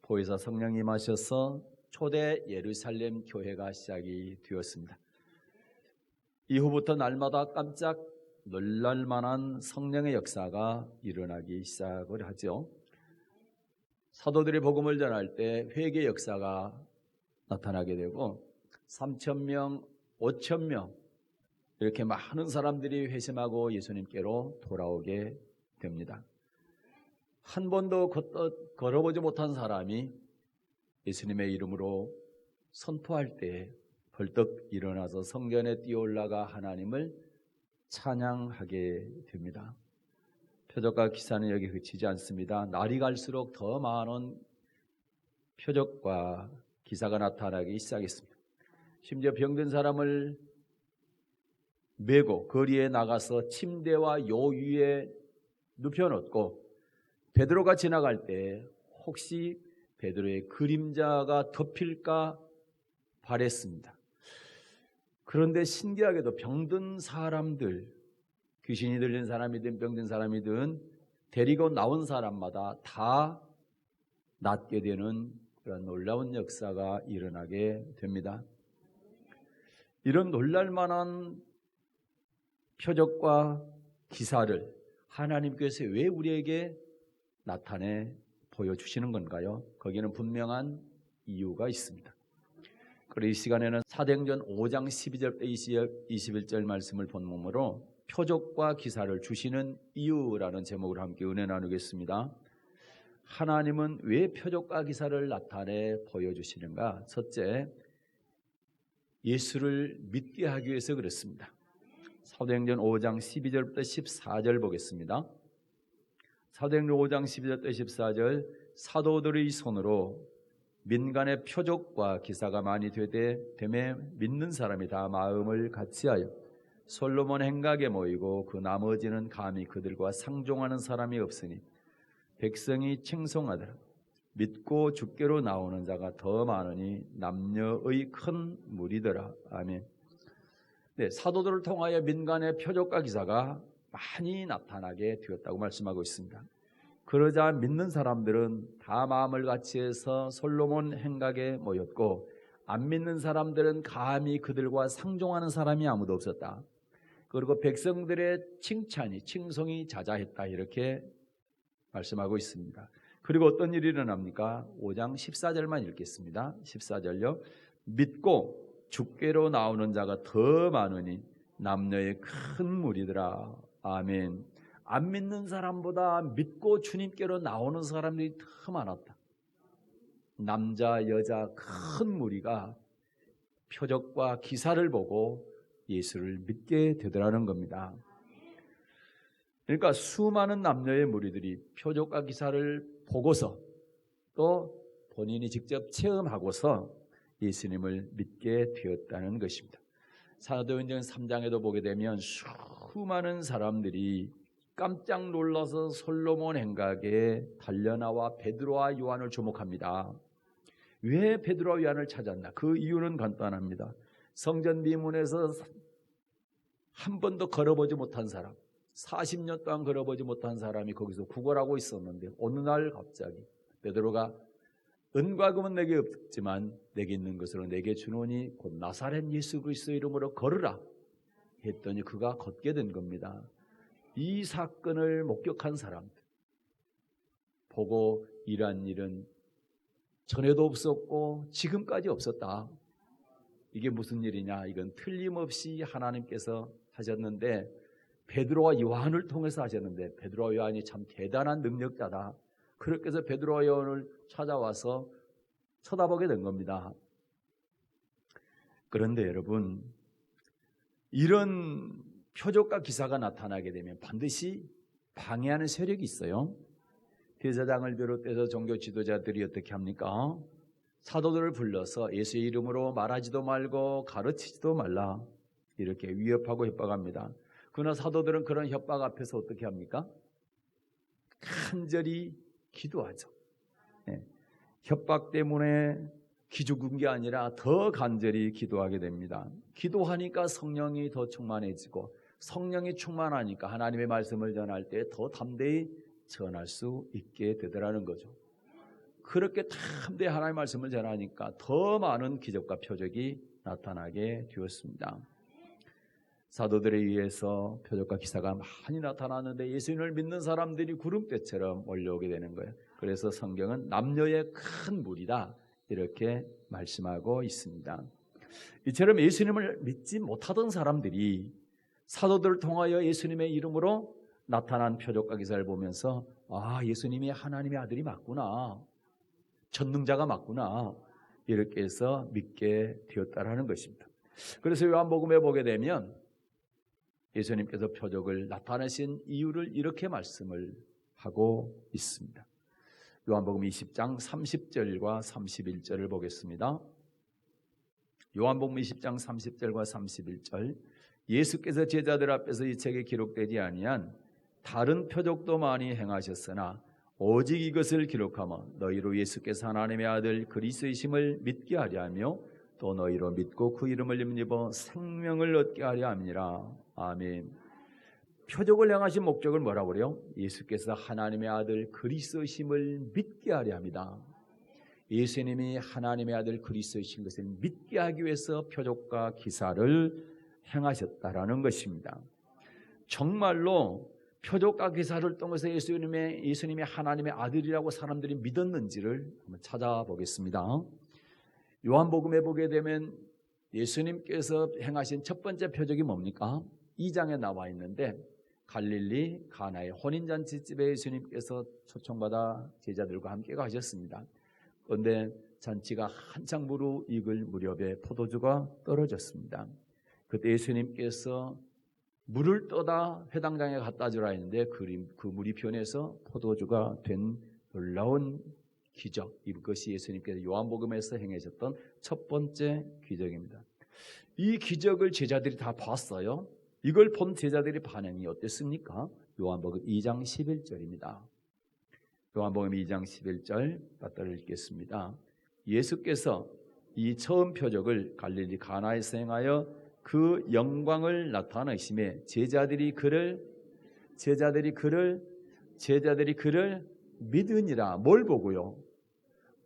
보혜사 성령이 임하셔서 초대 예루살렘 교회가 시작이 되었습니다. 이후부터 날마다 깜짝 놀랄 만한 성령의 역사가 일어나기 시작을 하죠. 사도들이 복음을 전할 때 회개 역사가 나타나게 되고 3,000명, 5,000명 이렇게 많은 사람들이 회심하고 예수님께로 돌아오게 됩니다. 한 번도 걸어보지 못한 사람이 예수님의 이름으로 선포할 때 벌떡 일어나서 성전에 뛰어올라가 하나님을 찬양하게 됩니다. 표적과 기사는 여기 그치지 않습니다. 날이 갈수록 더 많은 표적과 기사가 나타나기 시작했습니다. 심지어 병든 사람을 메고 거리에 나가서 침대와 요 위에 눕혀놓고 베드로가 지나갈 때 혹시 베드로의 그림자가 덮일까 바랬습니다. 그런데 신기하게도 병든 사람들, 귀신이 들린 사람이든 병든 사람이든 데리고 나온 사람마다 다 낫게 되는 그런 놀라운 역사가 일어나게 됩니다. 이런 놀랄만한 표적과 기사를 하나님께서 왜 우리에게 나타내 보여주시는 건가요? 거기는 분명한 이유가 있습니다. 그리고 이 시간에는 사도행전 5장 12절부터 21절 말씀을 본문으로 표적과 기사를 주시는 이유라는 제목으로 함께 은혜 나누겠습니다. 하나님은 왜 표적과 기사를 나타내 보여주시는가? 첫째, 예수를 믿게 하기 위해서 그렇습니다. 사도행전 5장 12절부터 14절 보겠습니다. 사도행전 5장 12절부터 14절 사도들의 손으로 민간의 표적과 기사가 많이 되되 믿는 사람이 다 마음을 같이하여 솔로몬 행각에 모이고 그 나머지는 감히 그들과 상종하는 사람이 없으니 백성이 칭송하더라. 믿고 주께로 나오는 자가 더 많으니 남녀의 큰 무리더라. 아멘. 네, 사도들을 통하여 민간의 표적과 기사가 많이 나타나게 되었다고 말씀하고 있습니다. 그러자 믿는 사람들은 다 마음을 같이해서 솔로몬 행각에 모였고 안 믿는 사람들은 감히 그들과 상종하는 사람이 아무도 없었다. 그리고 백성들의 칭송이 자자했다. 이렇게 말씀하고 있습니다. 그리고 어떤 일이 일어납니까? 5장 14절만 읽겠습니다. 14절요. 믿고 주께로 나오는 자가 더 많으니 남녀의 큰 무리더라. 아멘. 안 믿는 사람보다 믿고 주님께로 나오는 사람들이 더 많았다. 남자, 여자 큰 무리가 표적과 기사를 보고 예수를 믿게 되더라는 겁니다. 그러니까 수많은 남녀의 무리들이 표적과 기사를 보고서 또 본인이 직접 체험하고서 예수님을 믿게 되었다는 것입니다. 사도행전 3장에도 보게 되면 수많은 사람들이 깜짝 놀라서 솔로몬 행각에 달려나와 베드로와 요한을 주목합니다. 왜 베드로와 요한을 찾았나? 그 이유는 간단합니다. 성전 미문에서 한 번도 걸어보지 못한 사람, 40년 동안 걸어보지 못한 사람이 거기서 구걸하고 있었는데 어느 날 갑자기 베드로가 은과 금은 내게 없지만 내게 있는 것으로 내게 주노니 곧 나사렛 예수 그리스도의 이름으로 걸으라 했더니 그가 걷게 된 겁니다. 이 사건을 목격한 사람들 보고 이러한 일은 전에도 없었고 지금까지 없었다. 이게 무슨 일이냐? 이건 틀림없이 하나님께서 하셨는데 베드로와 요한을 통해서 하셨는데 베드로와 요한이 참 대단한 능력자다. 그렇게 해서 베드로와 요한을 찾아와서 쳐다보게 된 겁니다. 그런데 여러분, 이런 표적과 기사가 나타나게 되면 반드시 방해하는 세력이 있어요. 대제사장을 비롯해서 종교 지도자들이 어떻게 합니까? 사도들을 불러서 예수의 이름으로 말하지도 말고 가르치지도 말라 이렇게 위협하고 협박합니다. 그러나 사도들은 그런 협박 앞에서 어떻게 합니까? 간절히 기도하죠. 네. 협박 때문에 기죽은 게 아니라 더 간절히 기도하게 됩니다. 기도하니까 성령이 더 충만해지고 성령이 충만하니까 하나님의 말씀을 전할 때 더 담대히 전할 수 있게 되더라는 거죠. 그렇게 담대히 하나님의 말씀을 전하니까 더 많은 기적과 표적이 나타나게 되었습니다. 사도들에 의해서 표적과 기사가 많이 나타나는데 예수님을 믿는 사람들이 구름대처럼 몰려오게 되는 거예요. 그래서 성경은 남녀의 큰 무리다 이렇게 말씀하고 있습니다. 이처럼 예수님을 믿지 못하던 사람들이 사도들을 통하여 예수님의 이름으로 나타난 표적과 기사를 보면서 아, 예수님이 하나님의 아들이 맞구나, 전능자가 맞구나, 이렇게 해서 믿게 되었다라는 것입니다. 그래서 요한복음에 보게 되면 예수님께서 표적을 나타내신 이유를 이렇게 말씀을 하고 있습니다. 요한복음 20장 30절과 31절을 보겠습니다. 요한복음 20장 30절과 31절. 예수께서 제자들 앞에서 이 책에 기록되지 아니한 다른 표적도 많이 행하셨으나 오직 이것을 기록하며 너희로 예수께서 하나님의 아들 그리스도이심을 믿게 하려 하며 또 너희로 믿고 그 이름을 힘입어 생명을 얻게 하려 함이라. 아멘. 표적을 행하신 목적을 뭐라고 그래요? 예수께서 하나님의 아들 그리스도이심을 믿게 하려 합니다. 예수님이 하나님의 아들 그리스도이신 것을 믿게 하기 위해서 표적과 기사를 행하셨다라는 것입니다. 정말로 표적과 기사를 통해서 예수님이 하나님의 아들이라고 사람들이 믿었는지를 한번 찾아보겠습니다. 요한복음에 보게 되면 예수님께서 행하신 첫 번째 표적이 뭡니까? 2장에 나와 있는데 갈릴리 가나의 혼인잔치집에 예수님께서 초청받아 제자들과 함께 가셨습니다. 그런데 잔치가 한창 무르익을 무렵에 포도주가 떨어졌습니다. 그때 예수님께서 물을 떠다 회당장에 갖다 주라 했는데 그 물이 변해서 포도주가 된 놀라운 기적, 이것이 예수님께서 요한복음에서 행하셨던 첫 번째 기적입니다. 이 기적을 제자들이 다 봤어요. 이걸 본 제자들의 반응이 어땠습니까? 요한복음 2장 11절입니다. 요한복음 2장 11절 따라 읽겠습니다. 예수께서 이 처음 표적을 갈릴리 가나에서 행하여 그 영광을 나타내심에 제자들이 그를 믿으니라. 뭘 보고요?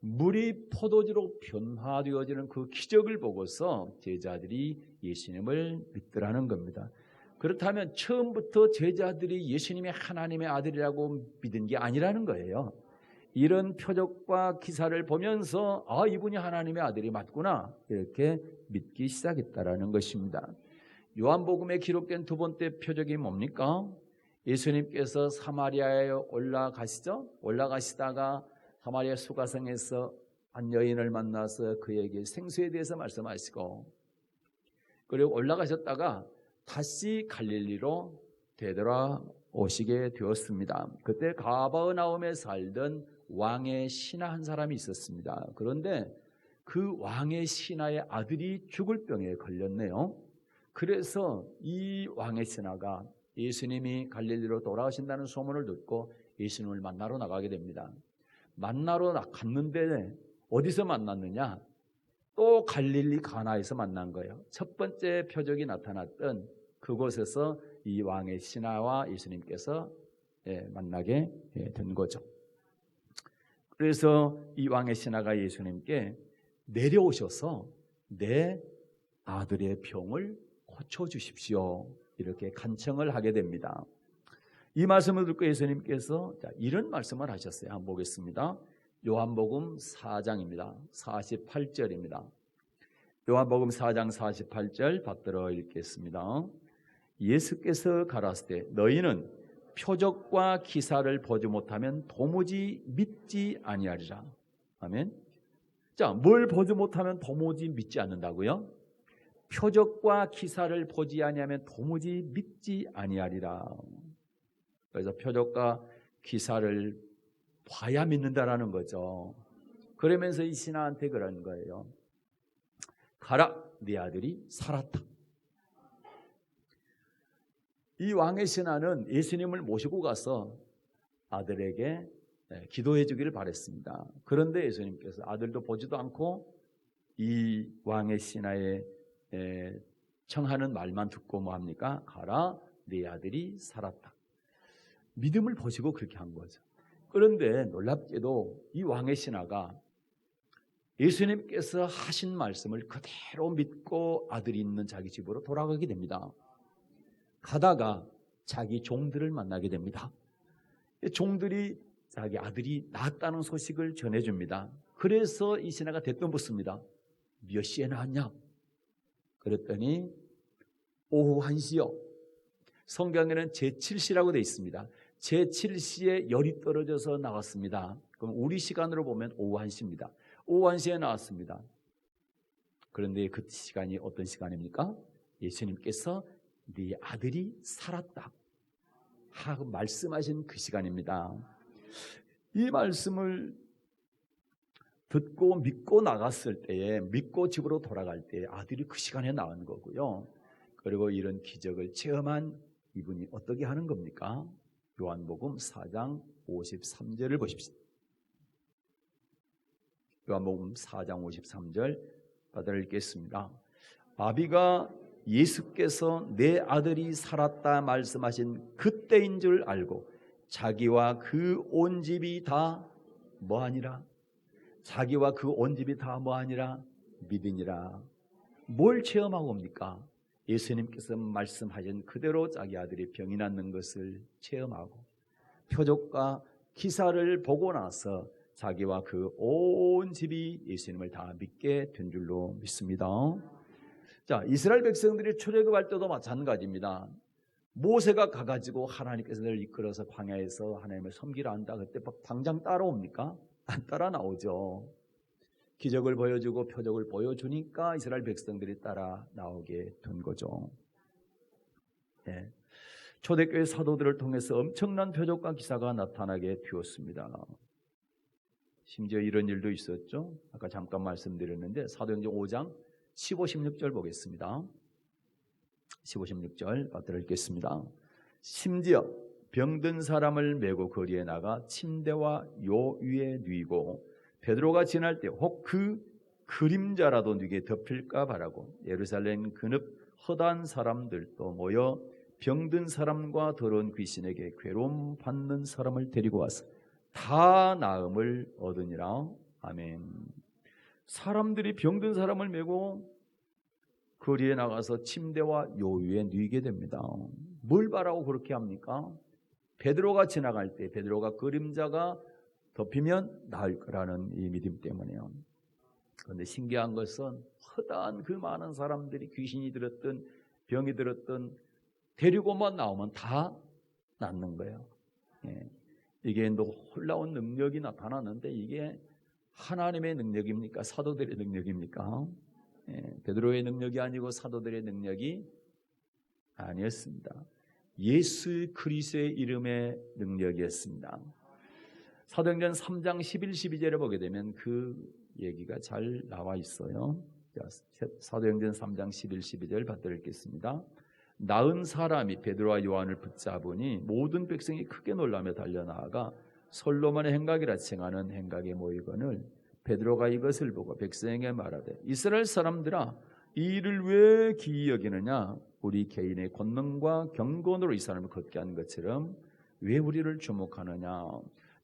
물이 포도주로 변화되어지는 그 기적을 보고서 제자들이 예수님을 믿더라는 겁니다. 그렇다면 처음부터 제자들이 예수님이 하나님의 아들이라고 믿은 게 아니라는 거예요. 이런 표적과 기사를 보면서 아, 이분이 하나님의 아들이 맞구나, 이렇게 믿기 시작했다라는 것입니다. 요한복음에 기록된 두 번째 표적이 뭡니까? 예수님께서 사마리아에 올라가시다가 사마리아 수가성에서 한 여인을 만나서 그에게 생수에 대해서 말씀하시고, 그리고 올라가셨다가 다시 갈릴리로 되돌아오시게 되었습니다. 그때 가버나움에 살던 왕의 신하 한 사람이 있었습니다. 그런데 그 왕의 신하의 아들이 죽을 병에 걸렸네요. 그래서 이 왕의 신하가 예수님이 갈릴리로 돌아오신다는 소문을 듣고 예수님을 만나러 나가게 됩니다. 만나러 갔는데 어디서 만났느냐? 또 갈릴리 가나에서 만난 거예요. 첫 번째 표적이 나타났던 그곳에서 이 왕의 신하와 예수님께서 만나게 된 거죠. 그래서 이 왕의 신하가 예수님께 내려오셔서 내 아들의 병을 고쳐주십시오, 이렇게 간청을 하게 됩니다. 이 말씀을 듣고 예수님께서 이런 말씀을 하셨어요. 한번 보겠습니다. 요한복음 4장입니다. 48절입니다. 요한복음 4장 48절 받들어 읽겠습니다. 예수께서 가라사대 너희는 표적과 기사를 보지 못하면 도무지 믿지 아니하리라. 아멘. 자, 뭘 보지 못하면 도무지 믿지 않는다고요? 표적과 기사를 보지 아니하면 도무지 믿지 아니하리라. 그래서 표적과 기사를 봐야 믿는다라는 거죠. 그러면서 이 신하한테 그런 거예요. 가라, 네 아들이 살았다. 이 왕의 신하는 예수님을 모시고 가서 아들에게 기도해 주기를 바랬습니다. 그런데 예수님께서 아들도 보지도 않고 이 왕의 신하의 청하는 말만 듣고 뭐합니까? 가라, 네 아들이 살았다. 믿음을 보시고 그렇게 한 거죠. 그런데 놀랍게도 이 왕의 신하가 예수님께서 하신 말씀을 그대로 믿고 아들이 있는 자기 집으로 돌아가게 됩니다. 가다가 자기 종들을 만나게 됩니다. 종들이 자기 아들이 낳았다는 소식을 전해줍니다. 그래서 이 신하가 대뜸 묻습니다. 몇 시에 낳았냐? 그랬더니 오후 1시요. 성경에는 제7시라고 되어 있습니다. 제7시에 열이 떨어져서 나왔습니다. 그럼 우리 시간으로 보면 오후 1시입니다. 오후 1시에 나왔습니다. 그런데 그 시간이 어떤 시간입니까? 예수님께서 네 아들이 살았다 하고 말씀하신 그 시간입니다. 이 말씀을 듣고 믿고 나갔을 때에, 믿고 집으로 돌아갈 때에 아들이 그 시간에 나온 거고요. 그리고 이런 기적을 체험한 이분이 어떻게 하는 겁니까? 요한복음 4장 53절을 보십시오. 요한복음 4장 53절 받아 읽겠습니다. 아비가 예수께서 내 아들이 살았다 말씀하신 그때인 줄 알고 자기와 그 온 집이 다 뭐하니라? 자기와 그 온 집이 다 뭐하니라? 믿으니라. 뭘 체험하고 옵니까? 예수님께서 말씀하신 그대로 자기 아들이 병이 낫는 것을 체험하고 표적과 기사를 보고 나서 자기와 그 온 집이 예수님을 다 믿게 된 줄로 믿습니다. 자, 이스라엘 백성들이 출애굽할 때도 마찬가지입니다. 모세가 가가지고 하나님께서 늘 이끌어서 광야에서 하나님을 섬기라 한다. 그때 당장 따라옵니까? 안 따라 나오죠. 기적을 보여주고 표적을 보여주니까 이스라엘 백성들이 따라 나오게 된 거죠. 네. 초대교회 사도들을 통해서 엄청난 표적과 기사가 나타나게 되었습니다. 심지어 이런 일도 있었죠. 아까 잠깐 말씀드렸는데 사도행전 5장 15, 16절 보겠습니다. 15, 16절 받들어 읽겠습니다. 심지어 병든 사람을 메고 거리에 나가 침대와 요 위에 누이고 베드로가 지날 때 혹 그 그림자라도 누게 덮일까 바라고 예루살렘 근읍 허다한 사람들도 모여 병든 사람과 더러운 귀신에게 괴로움 받는 사람을 데리고 와서 다 나음을 얻으니라. 아멘. 사람들이 병든 사람을 메고 거리에 나가서 침대와 요 위에 누이게 됩니다. 뭘 바라고 그렇게 합니까? 베드로가 지나갈 때 베드로가 그림자가 덮이면 나을 거라는 이 믿음 때문에요. 그런데 신기한 것은 허다한 그 많은 사람들이 귀신이 들었던 병이 들었던 데리고만 나오면 다 낫는 거예요. 예. 이게 놀라운 능력이 나타나는데 이게 하나님의 능력입니까? 사도들의 능력입니까? 예. 베드로의 능력이 아니고 사도들의 능력이 아니었습니다. 예수 그리스도의 이름의 능력이었습니다. 사도행전 3장 11, 12절을 보게 되면 그 얘기가 잘 나와 있어요. 사도행전 3장 11, 12절 받들어 읽겠습니다. 나은 사람이 베드로와 요한을 붙잡으니 모든 백성이 크게 놀라며 달려나아가 솔로몬의 행각이라 칭하는 행각에 모이거늘 베드로가 이것을 보고 백성에게 말하되 이스라엘 사람들아 이 일을 왜 기이 여기느냐? 우리 개인의 권능과 경건으로 이 사람을 걷게 한 것처럼 왜 우리를 주목하느냐?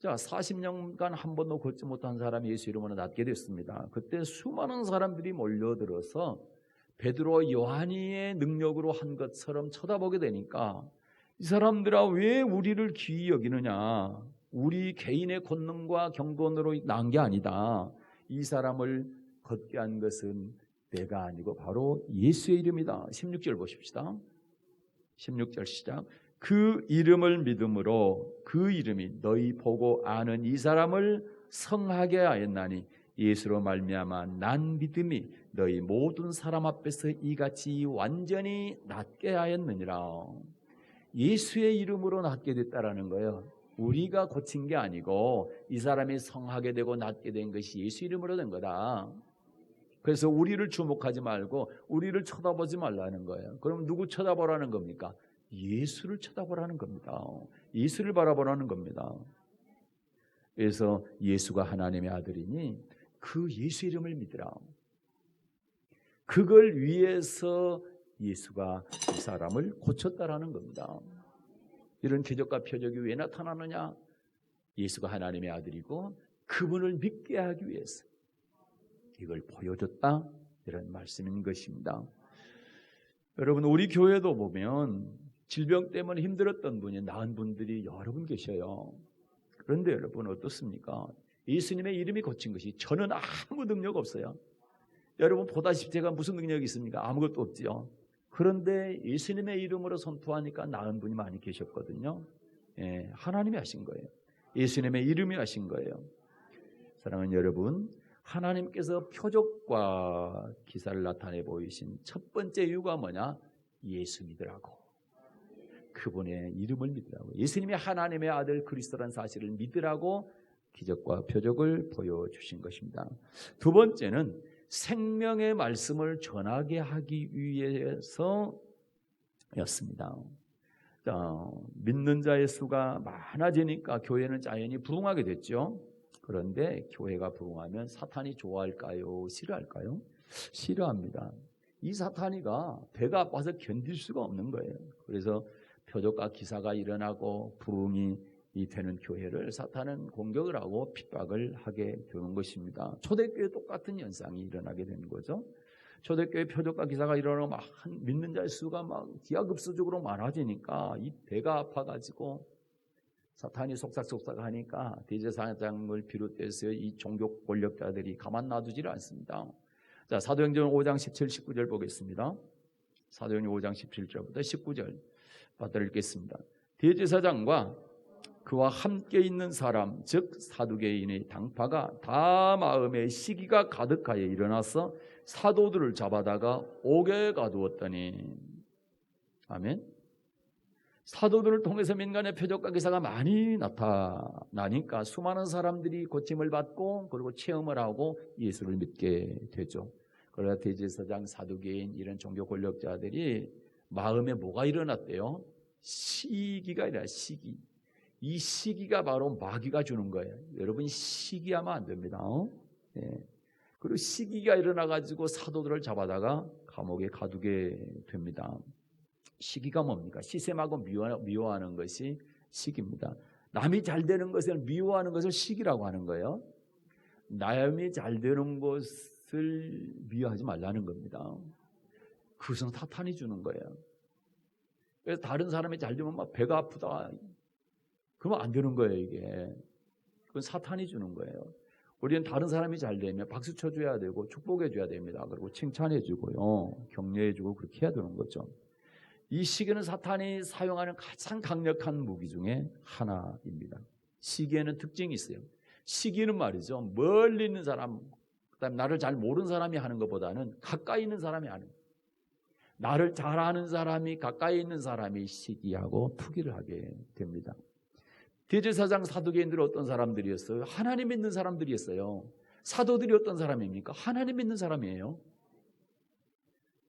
자, 40년간 한 번도 걷지 못한 사람이 예수 이름으로 낫게 됐습니다. 그때 수많은 사람들이 몰려들어서 베드로와 요한이의 능력으로 한 것처럼 쳐다보게 되니까 이 사람들아 왜 우리를 귀히 여기느냐? 우리 개인의 권능과 경건으로 난 게 아니다. 이 사람을 걷게 한 것은 내가 아니고 바로 예수의 이름이다. 16절 보십시다. 16절 시작. 그 이름을 믿음으로 그 이름이 너희 보고 아는 이 사람을 성하게 하였나니 예수로 말미암아 난 믿음이 너희 모든 사람 앞에서 이같이 완전히 낫게 하였느니라. 예수의 이름으로 낫게 됐다라는 거예요. 우리가 고친 게 아니고 이 사람이 성하게 되고 낫게 된 것이 예수 이름으로 된 거다. 그래서 우리를 주목하지 말고 우리를 쳐다보지 말라는 거예요. 그럼 누구 쳐다보라는 겁니까? 예수를 쳐다보라는 겁니다. 예수를 바라보라는 겁니다. 그래서 예수가 하나님의 아들이니 그 예수 이름을 믿으라. 그걸 위해서 예수가 이 사람을 고쳤다라는 겁니다. 이런 기적과 표적이 왜 나타나느냐? 예수가 하나님의 아들이고 그분을 믿게 하기 위해서 이걸 보여줬다, 이런 말씀인 것입니다. 여러분, 우리 교회도 보면 질병 때문에 힘들었던 분이 나은 분들이 여러 분 계셔요. 그런데 여러분 어떻습니까? 예수님의 이름이 고친 것이 저는 아무 능력 없어요. 여러분 보다시피 제가 무슨 능력이 있습니까? 아무것도 없지요. 그런데 예수님의 이름으로 선포하니까 나은 분이 많이 계셨거든요. 예, 하나님이 하신 거예요. 예수님의 이름이 하신 거예요. 사랑하는 여러분, 하나님께서 표적과 기사를 나타내 보이신 첫 번째 이유가 뭐냐? 예수 믿으라고. 그분의 이름을 믿으라고. 예수님이 하나님의 아들 그리스도라는 사실을 믿으라고 기적과 표적을 보여주신 것입니다. 두 번째는 생명의 말씀을 전하게 하기 위해서였습니다. 믿는 자의 수가 많아지니까 교회는 자연히 부흥하게 됐죠. 그런데 교회가 부흥하면 사탄이 좋아할까요? 싫어할까요? 싫어합니다. 이 사탄이가 배가 아파서 견딜 수가 없는 거예요. 그래서 표적과 기사가 일어나고 부흥이 되는 교회를 사탄은 공격을 하고 핍박을 하게 되는 것입니다. 초대교회 똑같은 현상이 일어나게 되는 거죠. 초대교회 표적과 기사가 일어나고 막 믿는 자의 수가 막 기하급수적으로 많아지니까 이 배가 아파가지고 사탄이 속삭속삭하니까 대제사장을 비롯해서 이 종교 권력자들이 가만 놔두질 않습니다. 자, 사도행전 5장 17, 19절 보겠습니다. 사도행전 5장 17절부터 19절 받들어 읽겠습니다. 대제사장과 그와 함께 있는 사람, 즉 사두개인의 당파가 다 마음에 시기가 가득하여 일어나서 사도들을 잡아다가 옥에 가두었더니, 아멘. 사도들을 통해서 민간의 표적과 기사가 많이 나타나니까 수많은 사람들이 고침을 받고 그리고 체험을 하고 예수를 믿게 되죠. 그러나 대제사장, 사두개인 이런 종교 권력자들이 마음에 뭐가 일어났대요? 시기가 일어나. 시기. 이 시기가 바로 마귀가 주는 거예요. 여러분, 시기하면 안 됩니다. 네. 그리고 시기가 일어나가지고 사도들을 잡아다가 감옥에 가두게 됩니다. 시기가 뭡니까? 시샘하고 미워하는 것이 시기입니다. 남이 잘 되는 것을 미워하는 것을 시기라고 하는 거예요. 남이 잘 되는 것을 미워하지 말라는 겁니다. 그것은 사탄이 주는 거예요. 그래서 다른 사람이 잘 되면 막 배가 아프다, 그러면 안 되는 거예요. 이게 그건 사탄이 주는 거예요. 우리는 다른 사람이 잘 되면 박수 쳐줘야 되고 축복해 줘야 됩니다. 그리고 칭찬해 주고요, 격려해 주고 그렇게 해야 되는 거죠. 이 시기는 사탄이 사용하는 가장 강력한 무기 중에 하나입니다. 시기에는 특징이 있어요. 시기는 말이죠, 멀리 있는 사람, 그다음에 나를 잘 모르는 사람이 하는 것보다는 가까이 있는 사람이 하는 거예요. 나를 잘 아는 사람이, 가까이 있는 사람이 시기하고 투기를 하게 됩니다. 대제사장, 사두개인들은 어떤 사람들이었어요? 하나님 믿는 사람들이었어요. 사도들이 어떤 사람입니까? 하나님 믿는 사람이에요.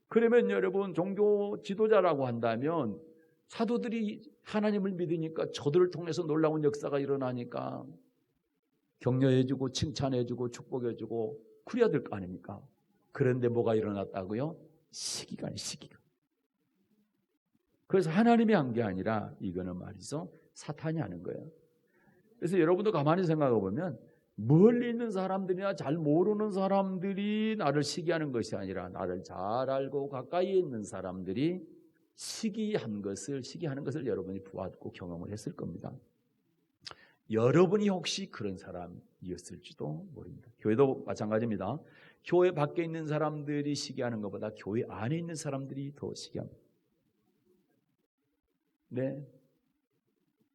그러면 여러분, 종교 지도자라고 한다면 사도들이 하나님을 믿으니까 저들을 통해서 놀라운 역사가 일어나니까 격려해주고 칭찬해주고 축복해주고 그래야 될 거 아닙니까? 그런데 뭐가 일어났다고요? 시기가. 그래서 하나님이 한 게 아니라 이거는 말이죠, 사탄이 하는 거예요. 그래서 여러분도 가만히 생각해 보면 멀리 있는 사람들이나 잘 모르는 사람들이 나를 시기하는 것이 아니라 나를 잘 알고 가까이 있는 사람들이 시기하는 것을 여러분이 보았고 경험을 했을 겁니다. 여러분이 혹시 그런 사람이었을지도 모릅니다. 교회도 마찬가지입니다. 교회 밖에 있는 사람들이 시기하는 것보다 교회 안에 있는 사람들이 더 시기합니다. 네,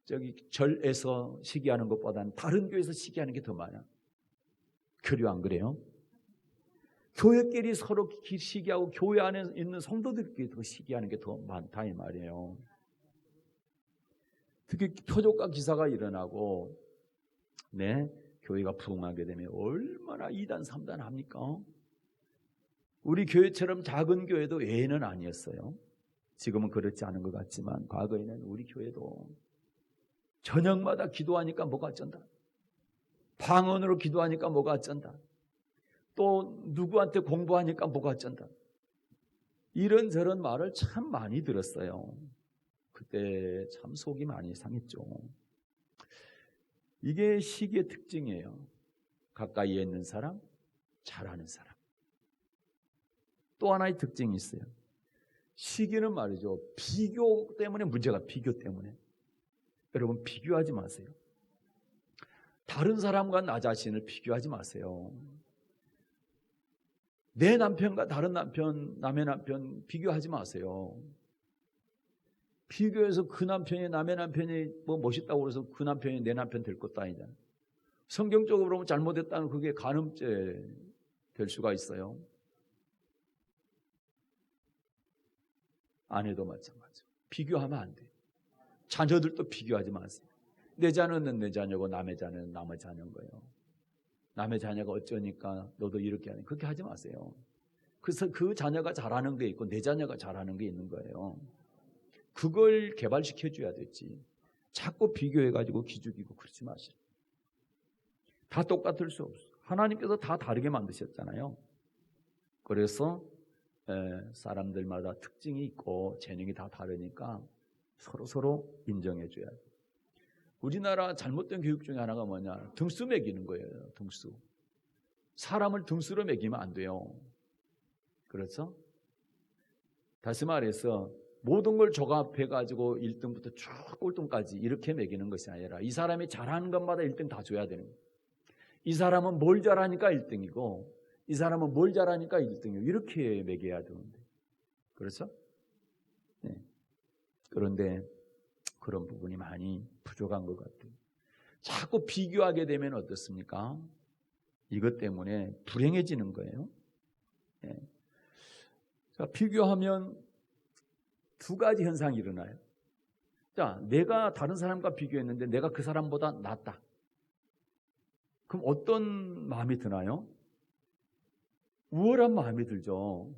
저기 절에서 시기하는 것보다는 다른 교회에서 시기하는 게 더 많아. 그래요, 안 그래요? 교회끼리 서로 시기하고 교회 안에 있는 성도들끼리 더 시기하는 게 더 많다 이 말이에요. 특히 표적과 기사가 일어나고 네, 교회가 부흥하게 되면 얼마나 2단 3단 합니까? 우리 교회처럼 작은 교회도 예외는 아니었어요. 지금은 그렇지 않은 것 같지만 과거에는 우리 교회도 저녁마다 기도하니까 뭐가 어쩐다, 방언으로 기도하니까 뭐가 어쩐다, 또 누구한테 공부하니까 뭐가 어쩐다, 이런저런 말을 참 많이 들었어요. 그때 참 속이 많이 상했죠. 이게 시기의 특징이에요. 가까이에 있는 사람, 잘하는 사람. 또 하나의 특징이 있어요. 시기는 말이죠. 비교 때문에 문제가 비교 때문에. 여러분 비교하지 마세요. 다른 사람과 나 자신을 비교하지 마세요. 내 남편과 다른 남편, 남의 남편 비교하지 마세요. 비교해서 그 남편이 남의 남편이 뭐 멋있다고 그래서 그 남편이 내 남편 될 것도 아니잖아요. 성경적으로 보면 잘못했다는 그게 간음죄 될 수가 있어요. 아내도 마찬가지죠. 비교하면 안 돼요. 자녀들도 비교하지 마세요. 내 자녀는 내 자녀고 남의 자녀는 남의 자녀인 거예요. 남의 자녀가 어쩌니까 너도 이렇게 하는 그렇게 하지 마세요. 그래서 그 자녀가 잘하는 게 있고 내 자녀가 잘하는 게 있는 거예요. 그걸 개발시켜줘야 되지. 자꾸 비교해가지고 기죽이고 그러지 마시라. 다 똑같을 수 없어. 하나님께서 다 다르게 만드셨잖아요. 그래서 사람들마다 특징이 있고 재능이 다 다르니까 서로 인정해줘야 돼. 우리나라 잘못된 교육 중에 하나가 뭐냐? 등수 매기는 거예요. 등수. 사람을 등수로 매기면 안 돼요. 그렇죠? 다시 말해서 모든 걸 조합해가지고 1등부터 쭉 꼴등까지 이렇게 매기는 것이 아니라 이 사람이 잘하는 것마다 1등 다 줘야 되는 거예요. 이 사람은 뭘 잘하니까 1등이고 이 사람은 뭘 잘하니까 1등이고 이렇게 매겨야 되는데 그렇죠? 네. 그런데 그런 부분이 많이 부족한 것 같아요. 자꾸 비교하게 되면 어떻습니까? 이것 때문에 불행해지는 거예요. 네. 자, 비교하면 두 가지 현상이 일어나요. 자, 내가 다른 사람과 비교했는데 내가 그 사람보다 낫다. 그럼 어떤 마음이 드나요? 우월한 마음이 들죠.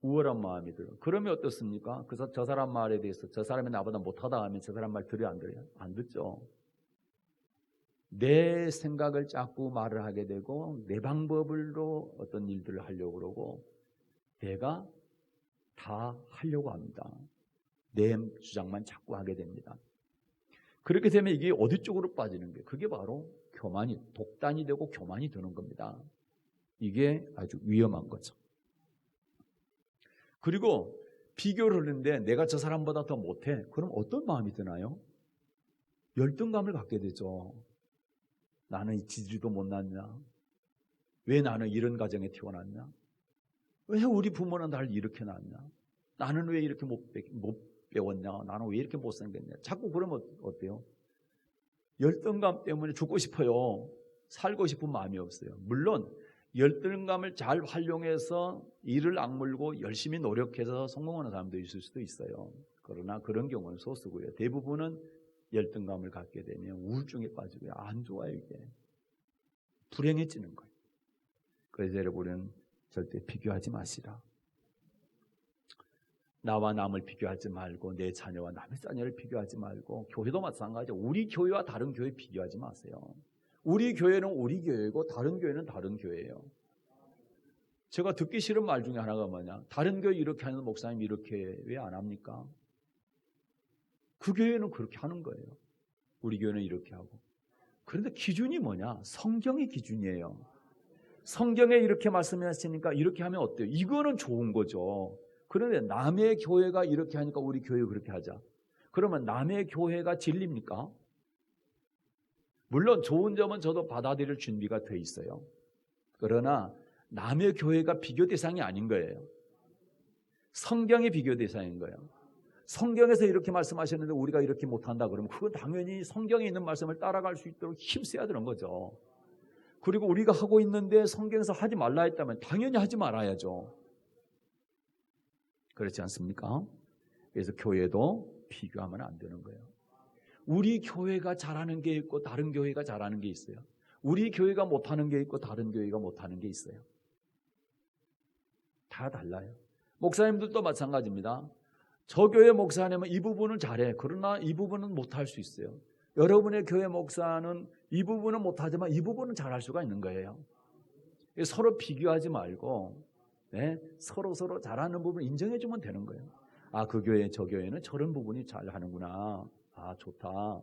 우월한 마음이 들어요. 그러면 어떻습니까? 그래서 저 사람 말에 대해서 저 사람이 나보다 못하다 하면 저 사람 말 들어요, 안 들어요? 안 듣죠. 내 생각을 자꾸 말을 하게 되고 내 방법으로 어떤 일들을 하려고 그러고 내가 다 하려고 합니다. 내 주장만 자꾸 하게 됩니다. 그렇게 되면 이게 어디 쪽으로 빠지는 거예요? 그게 바로 교만이, 독단이 되고 교만이 되는 겁니다. 이게 아주 위험한 거죠. 그리고 비교를 하는데 내가 저 사람보다 더 못해. 그럼 어떤 마음이 드나요? 열등감을 갖게 되죠. 나는 지지도 못났냐? 왜 나는 이런 가정에 태어났냐? 왜 우리 부모는 나를 이렇게 낳았냐? 나는 왜 이렇게 못 배웠냐? 나는 왜 이렇게 못생겼냐? 자꾸 그러면 어때요? 열등감 때문에 죽고 싶어요. 살고 싶은 마음이 없어요. 물론 열등감을 잘 활용해서 이를 악물고 열심히 노력해서 성공하는 사람도 있을 수도 있어요. 그러나 그런 경우는 소수고요. 대부분은 열등감을 갖게 되면 우울증에 빠지고요. 안 좋아요, 이게. 불행해지는 거예요. 그래서 여러분은 절대 비교하지 마시라. 나와 남을 비교하지 말고 내 자녀와 남의 자녀를 비교하지 말고 교회도 마찬가지죠. 우리 교회와 다른 교회 비교하지 마세요. 우리 교회는 우리 교회고 다른 교회는 다른 교회예요. 제가 듣기 싫은 말 중에 하나가 뭐냐? 다른 교회 이렇게 하는 목사님 이렇게 왜 안 합니까? 그 교회는 그렇게 하는 거예요. 우리 교회는 이렇게 하고. 그런데 기준이 뭐냐? 성경의 기준이에요. 성경에 이렇게 말씀하시니까 이렇게 하면 어때요? 이거는 좋은 거죠. 그런데 남의 교회가 이렇게 하니까 우리 교회 그렇게 하자. 그러면 남의 교회가 진리입니까? 물론 좋은 점은 저도 받아들일 준비가 돼 있어요. 그러나 남의 교회가 비교 대상이 아닌 거예요. 성경의 비교 대상인 거예요. 성경에서 이렇게 말씀하셨는데 우리가 이렇게 못한다 그러면 그건 당연히 성경에 있는 말씀을 따라갈 수 있도록 힘써야 되는 거죠. 그리고 우리가 하고 있는데 성경에서 하지 말라 했다면 당연히 하지 말아야죠. 그렇지 않습니까? 그래서 교회도 비교하면 안 되는 거예요. 우리 교회가 잘하는 게 있고 다른 교회가 잘하는 게 있어요. 우리 교회가 못하는 게 있고 다른 교회가 못하는 게 있어요. 다 달라요. 목사님들도 마찬가지입니다. 저 교회 목사님은 이 부분은 잘해. 그러나 이 부분은 못할 수 있어요. 여러분의 교회 목사는 이 부분은 못하지만 이 부분은 잘할 수가 있는 거예요. 서로 비교하지 말고 서로 잘하는 부분을 인정해 주면 되는 거예요. 아, 그 교회 저 교회는 저런 부분이 잘하는구나. 아, 좋다.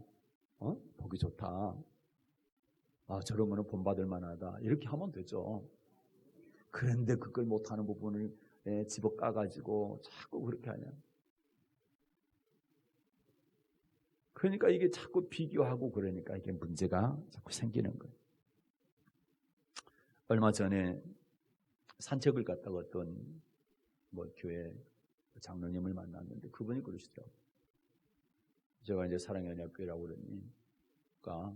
보기 좋다. 저러면 본받을 만하다 이렇게 하면 되죠. 그런데 그걸 못하는 부분을 집어 까가지고 자꾸 그렇게 하냐. 그러니까 이게 자꾸 비교하고 그러니까 이게 문제가 자꾸 생기는 거예요. 얼마 전에 산책을 갔다가 어떤 교회 장로님을 만났는데 그분이 그러시더라고요. 제가 이제 사랑의 언약교회라고 그러니까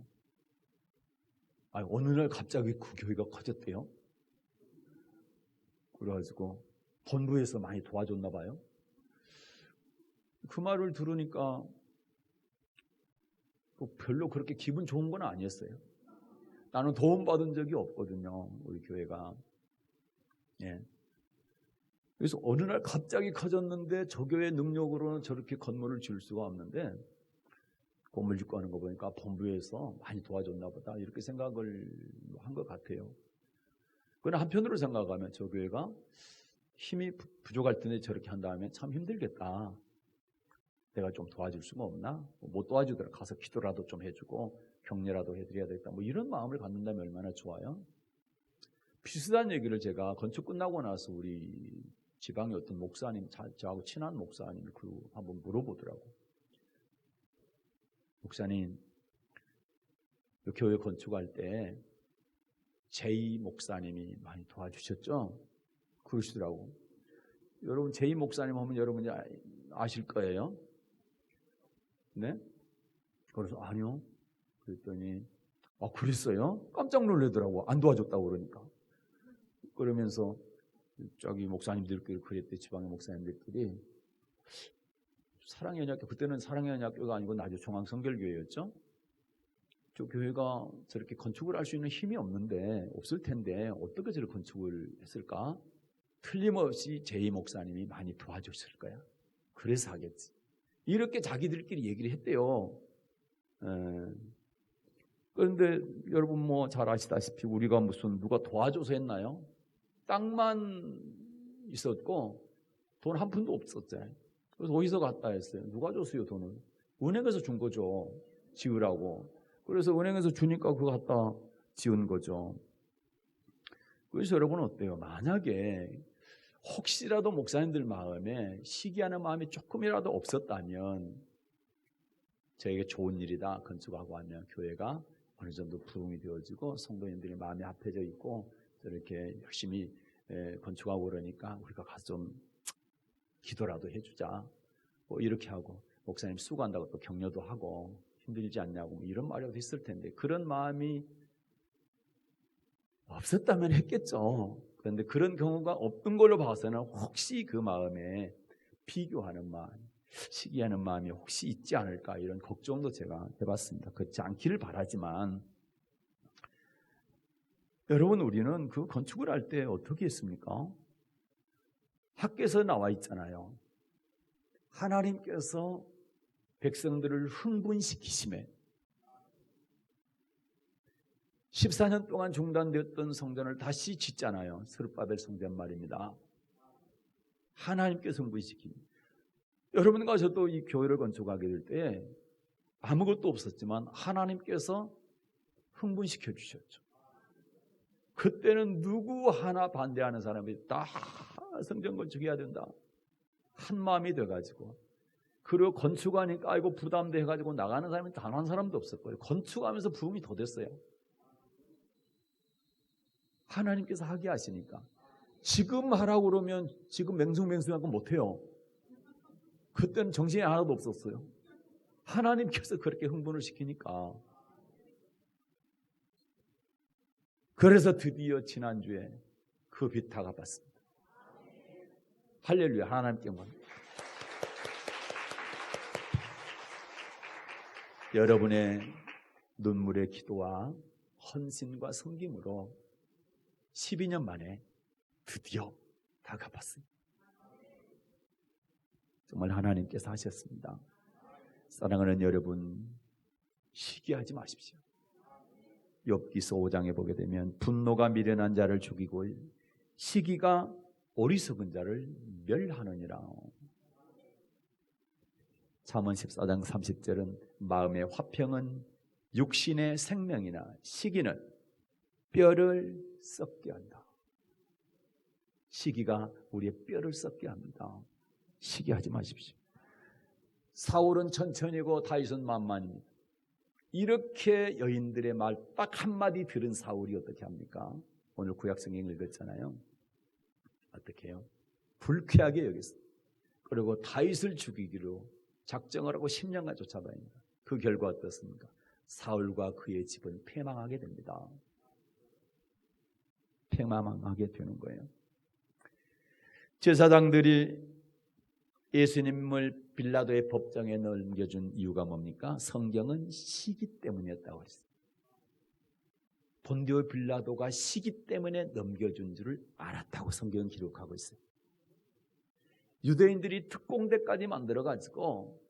어느 날 갑자기 그 교회가 커졌대요. 그래가지고 본부에서 많이 도와줬나 봐요. 그 말을 들으니까 별로 그렇게 기분 좋은 건 아니었어요. 나는 도움받은 적이 없거든요, 우리 교회가. 예. 그래서 어느 날 갑자기 커졌는데 저 교회 능력으로는 저렇게 건물을 지을 수가 없는데 건물 짓고 하는 거 보니까 본부에서 많이 도와줬나 보다 이렇게 생각을 한 것 같아요. 그러나 한편으로 생각하면 저 교회가 힘이 부족할 텐데 저렇게 한다면 참 힘들겠다. 내가 좀 도와줄 수가 없나? 못 도와주더라도 가서 기도라도 좀 해주고 격려라도 해드려야 되겠다. 이런 마음을 갖는다면 얼마나 좋아요? 비슷한 얘기를 제가 건축 끝나고 나서 우리 지방의 어떤 목사님, 저하고 친한 목사님이 한번 물어보더라고. 목사님, 교회 건축할 때 제이 목사님이 많이 도와주셨죠? 그러시더라고. 여러분 제이 목사님 하면 여러분이 아실 거예요. 네? 그래서 아니요. 그랬더니 그랬어요? 깜짝 놀라더라고. 안 도와줬다고 그러니까. 그러면서 저기 목사님들끼리 그랬대. 지방의 목사님들끼리 사랑의 언약교, 그때는 사랑의 언약교가 아니고 나주 중앙성결교회였죠. 저 교회가 저렇게 건축을 할 수 있는 힘이 없을 텐데 어떻게 저렇게 건축을 했을까? 틀림없이 제이 목사님이 많이 도와줬을 거야. 그래서 하겠지. 이렇게 자기들끼리 얘기를 했대요. 그런데 여러분 잘 아시다시피 우리가 무슨 누가 도와줘서 했나요? 땅만 있었고 돈 한 푼도 없었잖아요. 그래서 어디서 갔다 했어요? 누가 줬어요, 돈을? 은행에서 준 거죠. 지으라고. 그래서 은행에서 주니까 그거 갖다 지은 거죠. 그래서 여러분 어때요? 만약에 혹시라도 목사님들 마음에 시기하는 마음이 조금이라도 없었다면 저에게 좋은 일이다 건축하고 하면 교회가 어느 정도 부흥이 되어지고 성도님들이 마음이 합해져 있고 저렇게 열심히 건축하고 그러니까 우리가 가서 좀 기도라도 해주자 이렇게 하고 목사님 수고한다고 또 격려도 하고 힘들지 않냐고 이런 말이라도 있을 텐데 그런 마음이 없었다면 했겠죠. 그런데 그런 경우가 없던 걸로 봐서는 혹시 그 마음에 비교하는 마음, 시기하는 마음이 혹시 있지 않을까 이런 걱정도 제가 해봤습니다. 그렇지 않기를 바라지만 여러분 우리는 그 건축을 할 때 어떻게 했습니까? 학교에서 나와 있잖아요. 하나님께서 백성들을 흥분시키심에 14년 동안 중단되었던 성전을 다시 짓잖아요. 스룹바벨 성전 말입니다. 하나님께서 흥분시킵니다. 여러분과 저도 이 교회를 건축하게 될 때 아무것도 없었지만 하나님께서 흥분시켜 주셨죠. 그때는 누구 하나 반대하는 사람이 다 성전 건축해야 된다. 한 마음이 돼가지고 그리고 건축하니까 아이고 부담돼 해가지고 나가는 사람이 단 한 사람도 없었고요. 건축하면서 부흥이 더 됐어요. 하나님께서 하게 하시니까 지금 하라고 그러면 지금 맹숭맹숭하고 못해요. 그때는 정신이 하나도 없었어요. 하나님께서 그렇게 흥분을 시키니까 그래서 드디어 지난주에 그 빚 다 갚았습니다. 할렐루야. 하나님께만 여러분의 눈물의 기도와 헌신과 섬김으로 12년 만에 드디어 다 갚았습니다. 정말 하나님께서 하셨습니다. 사랑하는 여러분, 시기하지 마십시오. 욥기서 5장에 보게 되면 분노가 미련한 자를 죽이고 시기가 어리석은 자를 멸하느니라. 잠언 14장 30절은 마음의 화평은 육신의 생명이나 시기는 뼈를 썩게 한다. 시기가 우리의 뼈를 썩게 합니다. 시기하지 마십시오. 사울은 천천히고 다윗은 만만입니다. 이렇게 여인들의 말 딱 한마디 들은 사울이 어떻게 합니까? 오늘 구약성경 읽었잖아요. 어떻게 해요? 불쾌하게 여겼어요. 그리고 다윗을 죽이기로 작정을 하고 10년간 쫓아다닙니다. 그 결과 어떻습니까? 사울과 그의 집은 패망하게 됩니다. 패망하게 되는 거예요. 제사장들이 예수님을 빌라도의 법정에 넘겨준 이유가 뭡니까? 성경은 시기 때문이었다고 했어요. 본디오 빌라도가 시기 때문에 넘겨준 줄을 알았다고 성경은 기록하고 있어요. 유대인들이 특공대까지 만들어가지고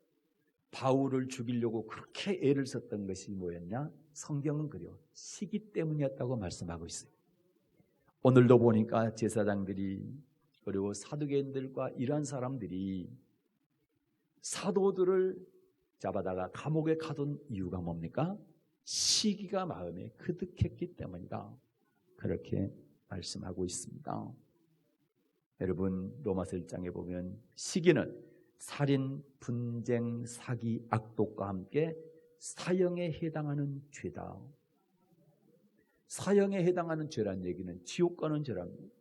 바울을 죽이려고 그렇게 애를 썼던 것이 뭐였냐? 성경은 그래요. 시기 때문이었다고 말씀하고 있어요. 오늘도 보니까 제사장들이 그리고 사두개인들과 이러한 사람들이 사도들을 잡아다가 감옥에 가둔 이유가 뭡니까? 시기가 마음에 그득했기 때문이다. 그렇게 말씀하고 있습니다. 여러분 로마서 1장에 보면 시기는 살인, 분쟁, 사기, 악독과 함께 사형에 해당하는 죄다. 사형에 해당하는 죄란 얘기는 지옥 가는 죄랍니다.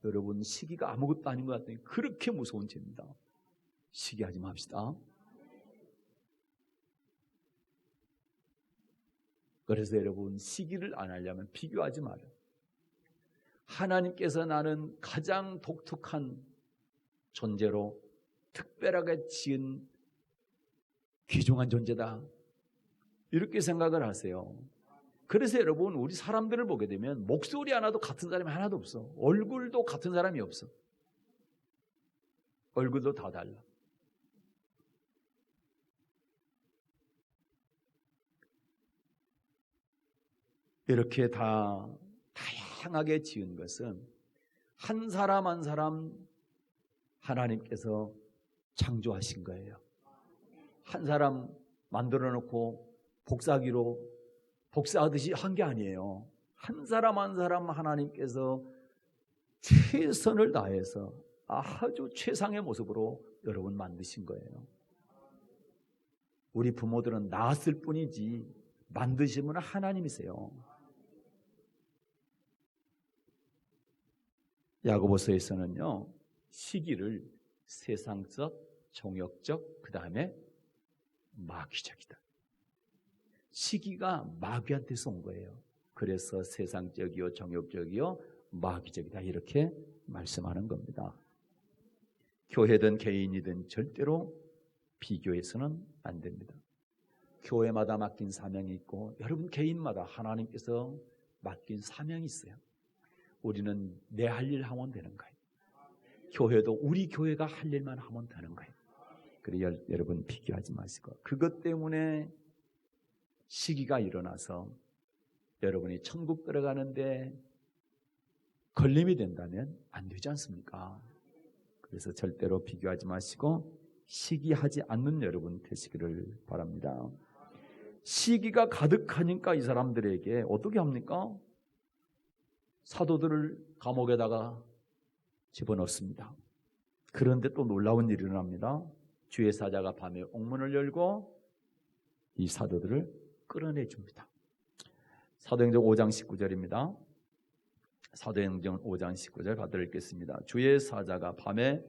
여러분 시기가 아무것도 아닌 것 같더니 그렇게 무서운 죄입니다. 시기하지 맙시다. 그래서 여러분 시기를 안 하려면 비교하지 말아요. 하나님께서 나는 가장 독특한 존재로 특별하게 지은 귀중한 존재다. 이렇게 생각을 하세요. 그래서 여러분 우리 사람들을 보게 되면 목소리 하나도 같은 사람이 하나도 없어. 얼굴도 같은 사람이 없어. 얼굴도 다 달라. 이렇게 다 다양하게 지은 것은 한 사람 한 사람 하나님께서 창조하신 거예요. 한 사람 만들어 놓고 복사기로 복사하듯이 한 게 아니에요. 한 사람 한 사람 하나님께서 최선을 다해서 아주 최상의 모습으로 여러분 만드신 거예요. 우리 부모들은 낳았을 뿐이지 만드신 분은 하나님이세요. 야고보서에서는요, 시기를 세상적, 정욕적, 그 다음에 마귀적이다. 시기가 마귀한테서 온 거예요. 그래서 세상적이요, 정욕적이요, 마귀적이다. 이렇게 말씀하는 겁니다. 교회든 개인이든 절대로 비교해서는 안 됩니다. 교회마다 맡긴 사명이 있고 여러분 개인마다 하나님께서 맡긴 사명이 있어요. 우리는 내 할 일 하면 되는 거예요. 교회도 우리 교회가 할 일만 하면 되는 거예요. 그래서 여러분 비교하지 마시고 그것 때문에 시기가 일어나서 여러분이 천국 들어가는데 걸림이 된다면 안 되지 않습니까? 그래서 절대로 비교하지 마시고 시기하지 않는 여러분 되시기를 바랍니다. 시기가 가득하니까 이 사람들에게 어떻게 합니까? 사도들을 감옥에다가 집어넣습니다. 그런데 또 놀라운 일이 일어납니다. 주의 사자가 밤에 옥문을 열고 이 사도들을 끌어내줍니다. 사도행전 5장 19절입니다. 사도행전 5장 19절 받들어 읽겠습니다. 주의 사자가 밤에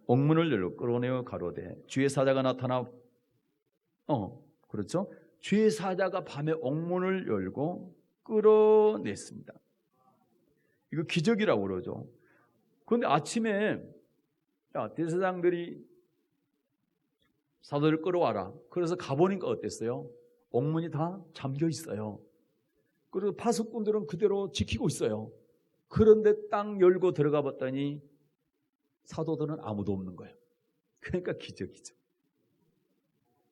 옥문을 열고 끌어내어 가로되 주의 사자가 나타나 그렇죠? 주의 사자가 밤에 옥문을 열고 끌어냈습니다. 이거 기적이라고 그러죠. 그런데 아침에 대제사장들이 사도를 끌어와라. 그래서 가보니까 어땠어요? 옥문이 다 잠겨 있어요. 그리고 파수꾼들은 그대로 지키고 있어요. 그런데 딱 열고 들어가 봤더니 사도들은 아무도 없는 거예요. 그러니까 기적이죠.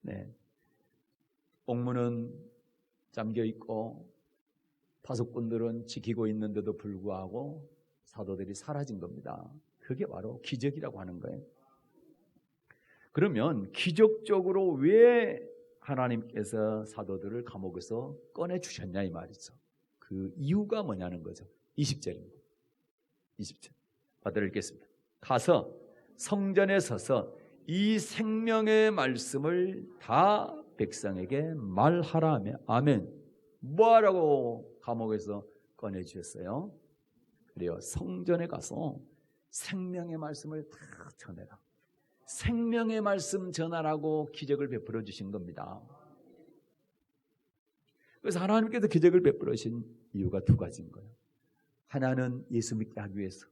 네. 옥문은 잠겨 있고 파수꾼들은 지키고 있는데도 불구하고 사도들이 사라진 겁니다. 그게 바로 기적이라고 하는 거예요. 그러면 기적적으로 왜 하나님께서 사도들을 감옥에서 꺼내주셨냐 이 말이죠. 그 이유가 뭐냐는 거죠. 20절입니다. 20절 받들어 읽겠습니다. 가서 성전에 서서 이 생명의 말씀을 다 백성에게 말하라 하며 아멘. 뭐하라고 감옥에서 꺼내주셨어요? 그래요. 성전에 가서 생명의 말씀을 다 전해라. 생명의 말씀 전하라고 기적을 베풀어 주신 겁니다. 그래서 하나님께서 기적을 베풀어 주신 이유가 두 가지인 거예요. 하나는 예수 믿게 하기 위해서,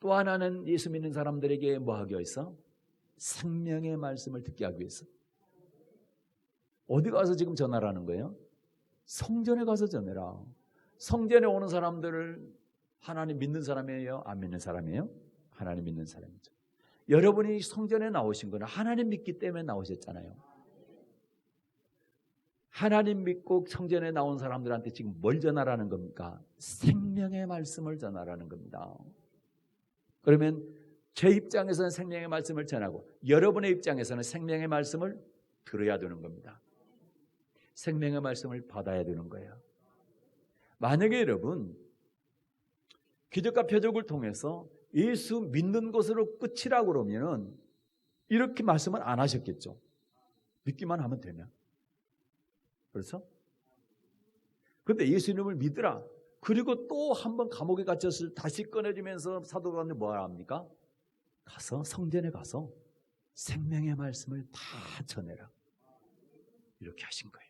또 하나는 예수 믿는 사람들에게 뭐 하기 위해서? 생명의 말씀을 듣게 하기 위해서. 어디 가서 지금 전하라는 거예요? 성전에 가서 전해라. 성전에 오는 사람들을 하나님 믿는 사람이에요? 안 믿는 사람이에요? 하나님 믿는 사람이죠. 여러분이 성전에 나오신 건 하나님 믿기 때문에 나오셨잖아요. 하나님 믿고 성전에 나온 사람들한테 지금 뭘 전하라는 겁니까? 생명의 말씀을 전하라는 겁니다. 그러면 제 입장에서는 생명의 말씀을 전하고 여러분의 입장에서는 생명의 말씀을 들어야 되는 겁니다. 생명의 말씀을 받아야 되는 거예요. 만약에 여러분 기적과 표적을 통해서 예수 믿는 것으로 끝이라고 그러면은 이렇게 말씀을 안 하셨겠죠. 믿기만 하면 되면. 그렇죠? 그런데 예수님을 믿으라. 그리고 또 한 번 감옥에 갇혔을 때 다시 꺼내주면서 사도들한테 뭐라 합니까? 가서 성전에 가서 생명의 말씀을 다 전해라. 이렇게 하신 거예요.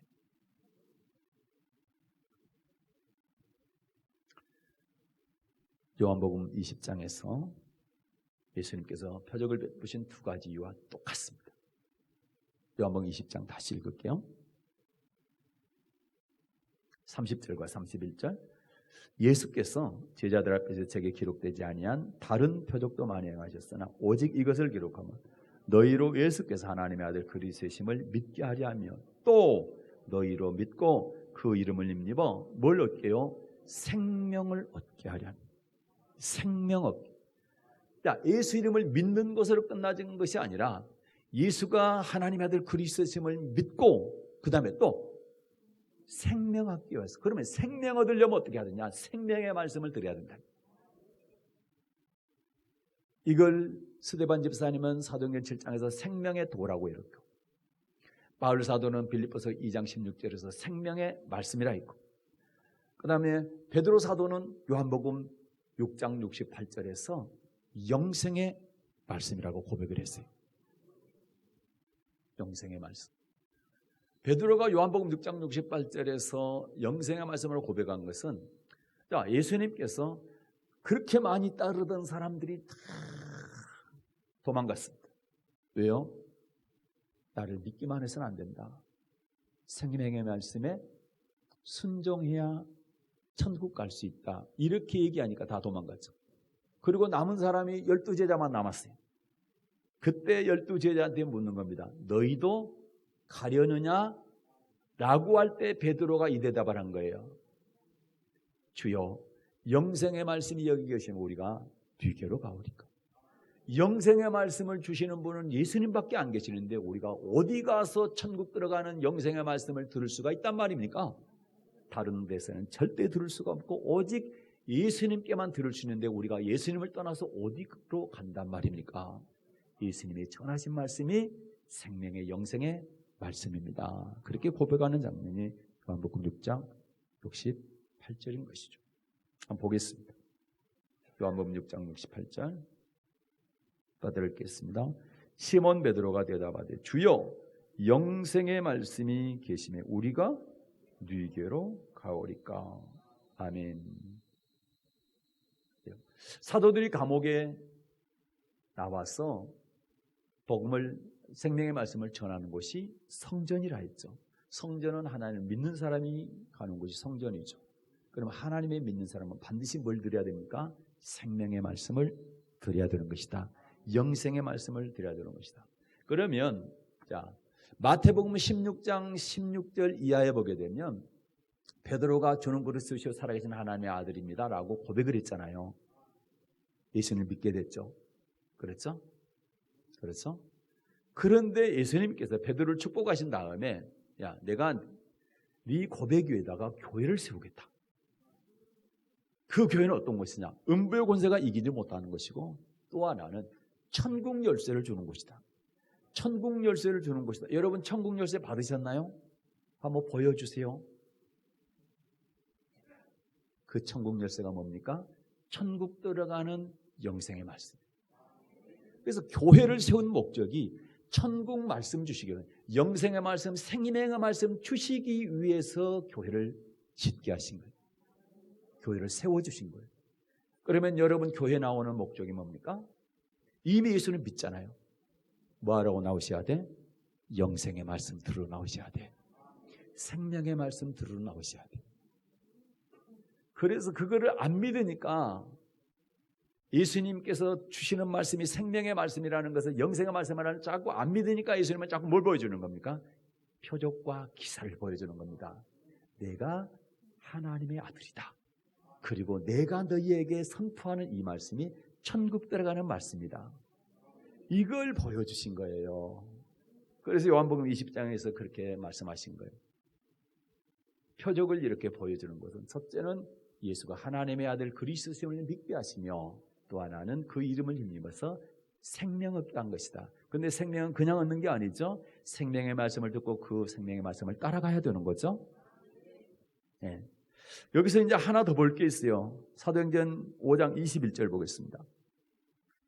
요한복음 20장에서 예수님께서 표적을 베푸신 두 가지 이유와 똑같습니다. 요한복음 20장 다시 읽을게요. 30절과 31절. 예수께서 제자들 앞에서 제게 기록되지 아니한 다른 표적도 많이 행하셨으나 오직 이것을 기록하면 너희로 예수께서 하나님의 아들 그리스도이심을 믿게 하려 하며 또 너희로 믿고 그 이름을 힘입어 뭘 얻게요? 생명을 얻게 하려 합니다. 생명 얻게. 예수 이름을 믿는 것으로 끝나진 것이 아니라 예수가 하나님의 아들 그리스도이심을 믿고 그 다음에 또 생명 얻기 위해서. 그러면 생명 얻으려면 어떻게 해야 되냐? 생명의 말씀을 드려야 된다. 이걸 스데반 집사님은 사도행전 7장에서 생명의 도라고 이렇고 바울 사도는 빌립보서 2장 16절에서 생명의 말씀이라 했고 그 다음에 베드로 사도는 요한복음 6장 68절에서 영생의 말씀이라고 고백을 했어요. 영생의 말씀. 베드로가 요한복음 6장 68절에서 영생의 말씀을 고백한 것은 예수님께서 그렇게 많이 따르던 사람들이 다 도망갔습니다. 왜요? 나를 믿기만 해서는 안 된다. 생명의 말씀에 순종해야 천국 갈 수 있다. 이렇게 얘기하니까 다 도망갔죠. 그리고 남은 사람이 12제자만 남았어요. 그때 12제자한테 묻는 겁니다. 너희도 가려느냐? 라고 할 때 베드로가 이 대답을 한 거예요. 주여, 영생의 말씀이 여기 계시면 우리가 뒤께로 가오리까? 영생의 말씀을 주시는 분은 예수님밖에 안 계시는데 우리가 어디 가서 천국 들어가는 영생의 말씀을 들을 수가 있단 말입니까? 다른 데서는 절대 들을 수가 없고 오직 예수님께만 들을 수 있는데 우리가 예수님을 떠나서 어디로 간단 말입니까? 예수님이 전하신 말씀이 생명의 영생의 말씀입니다. 그렇게 고백하는 장면이 요한복음 6장 68절인 것이죠. 한번 보겠습니다. 요한복음 6장 68절 받들어 읽겠습니다. 시몬 베드로가 대답하되 주여 영생의 말씀이 계시매 우리가 네게로 가오리까? 아멘. 사도들이 감옥에 나와서 복음을 생명의 말씀을 전하는 곳이 성전이라 했죠. 성전은 하나님을 믿는 사람이 가는 곳이 성전이죠. 그럼 하나님의 믿는 사람은 반드시 뭘 드려야 됩니까? 생명의 말씀을 드려야 되는 것이다. 영생의 말씀을 드려야 되는 것이다. 그러면 마태복음 16장 16절 이하에 보게 되면 베드로가 주는 그리스도시요 살아계신 하나님의 아들입니다 라고 고백을 했잖아요. 예수님을 믿게 됐죠. 그렇죠? 그렇죠? 그런데 예수님께서 베드로를 축복하신 다음에 야, 내가 네 고백 위에다가 교회를 세우겠다. 그 교회는 어떤 것이냐? 음부의 권세가 이기지 못하는 것이고 또 하나는 천국 열쇠를 주는 것이다. 천국 열쇠를 주는 것이다. 여러분 천국 열쇠 받으셨나요? 한번 보여주세요. 그 천국 열쇠가 뭡니까? 천국 들어가는 영생의 말씀. 그래서 교회를 세운 목적이 천국 말씀 주시기, 영생의 말씀, 생명의 말씀 주시기 위해서 교회를 짓게 하신 거예요. 교회를 세워주신 거예요. 그러면 여러분 교회 나오는 목적이 뭡니까? 이미 예수는 믿잖아요. 뭐하라고 나오셔야 돼? 영생의 말씀 들으러 나오셔야 돼. 생명의 말씀 들으러 나오셔야 돼. 그래서 그거를 안 믿으니까 예수님께서 주시는 말씀이 생명의 말씀이라는 것을, 영생의 말씀이라는 자꾸 안 믿으니까 예수님은 자꾸 뭘 보여주는 겁니까? 표적과 기사를 보여주는 겁니다. 내가 하나님의 아들이다. 그리고 내가 너희에게 선포하는 이 말씀이 천국 들어가는 말씀이다. 이걸 보여주신 거예요. 그래서 요한복음 20장에서 그렇게 말씀하신 거예요. 표적을 이렇게 보여주는 것은 첫째는 예수가 하나님의 아들 그리스도임을 믿게 하시며 또 하나는 그 이름을 힘입어서 생명 얻게 한 것이다. 그런데 생명은 그냥 얻는 게 아니죠. 생명의 말씀을 듣고 그 생명의 말씀을 따라가야 되는 거죠. 네. 여기서 이제 하나 더 볼 게 있어요. 사도행전 5장 21절 보겠습니다.